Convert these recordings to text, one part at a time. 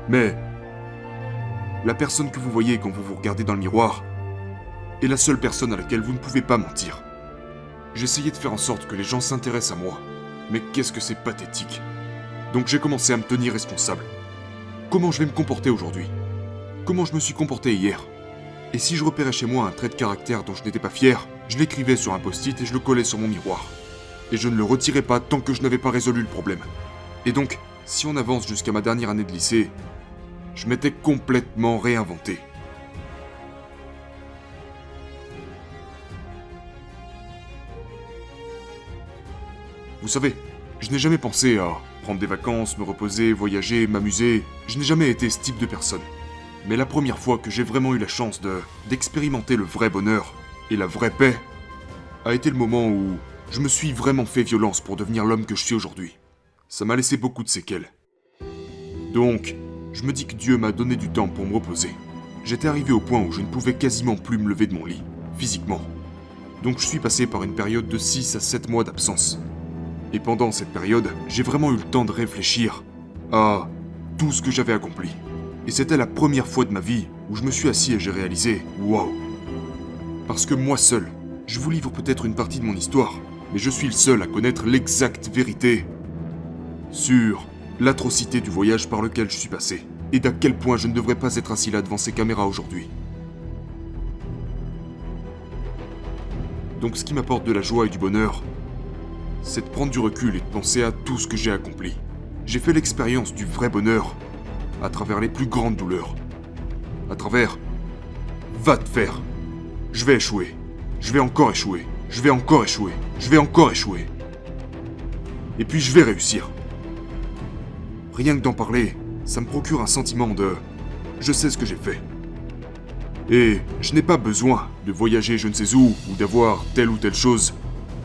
Mais la personne que vous voyez quand vous vous regardez dans le miroir est la seule personne à laquelle vous ne pouvez pas mentir. J'essayais de faire en sorte que les gens s'intéressent à moi, mais qu'est-ce que c'est pathétique. Donc j'ai commencé à me tenir responsable. Comment je vais me comporter aujourd'hui? Comment je me suis comporté hier? Et si je repérais chez moi un trait de caractère dont je n'étais pas fier, je l'écrivais sur un post-it et je le collais sur mon miroir. Et je ne le retirais pas tant que je n'avais pas résolu le problème. Et donc, si on avance jusqu'à ma dernière année de lycée, je m'étais complètement réinventé. Vous savez, je n'ai jamais pensé à prendre des vacances, me reposer, voyager, m'amuser. Je n'ai jamais été ce type de personne. Mais la première fois que j'ai vraiment eu la chance d'expérimenter le vrai bonheur et la vraie paix a été le moment où je me suis vraiment fait violence pour devenir l'homme que je suis aujourd'hui. Ça m'a laissé beaucoup de séquelles. Donc, je me dis que Dieu m'a donné du temps pour me reposer. J'étais arrivé au point où je ne pouvais quasiment plus me lever de mon lit, physiquement. Donc je suis passé par une période de 6 à 7 mois d'absence. Et pendant cette période, j'ai vraiment eu le temps de réfléchir à tout ce que j'avais accompli. Et c'était la première fois de ma vie où je me suis assis et j'ai réalisé « Waouh !» Parce que moi seul, je vous livre peut-être une partie de mon histoire, mais je suis le seul à connaître l'exacte vérité sur l'atrocité du voyage par lequel je suis passé, et d'à quel point je ne devrais pas être assis là devant ces caméras aujourd'hui. Donc ce qui m'apporte de la joie et du bonheur, c'est de prendre du recul et de penser à tout ce que j'ai accompli. J'ai fait l'expérience du vrai bonheur à travers les plus grandes douleurs. À travers « Va te faire ! Je vais échouer. Je vais encore échouer. Je vais encore échouer. Je vais encore échouer. Et puis je vais réussir. » Rien que d'en parler, ça me procure un sentiment de « Je sais ce que j'ai fait. » Et je n'ai pas besoin de voyager je ne sais où ou d'avoir telle ou telle chose.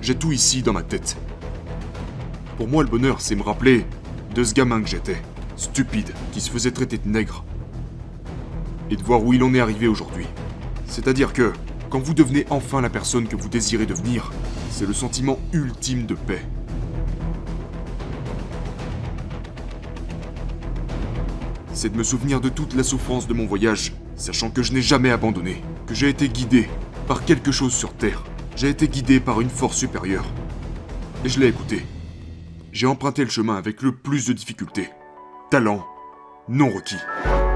J'ai tout ici dans ma tête. Pour moi, le bonheur, c'est me rappeler de ce gamin que j'étais, stupide, qui se faisait traiter de nègre. Et de voir où il en est arrivé aujourd'hui. C'est-à-dire que, quand vous devenez enfin la personne que vous désirez devenir, c'est le sentiment ultime de paix. C'est de me souvenir de toute la souffrance de mon voyage, sachant que je n'ai jamais abandonné, que j'ai été guidé par quelque chose sur Terre. J'ai été guidé par une force supérieure. Et je l'ai écouté. J'ai emprunté le chemin avec le plus de difficultés. Talent non requis.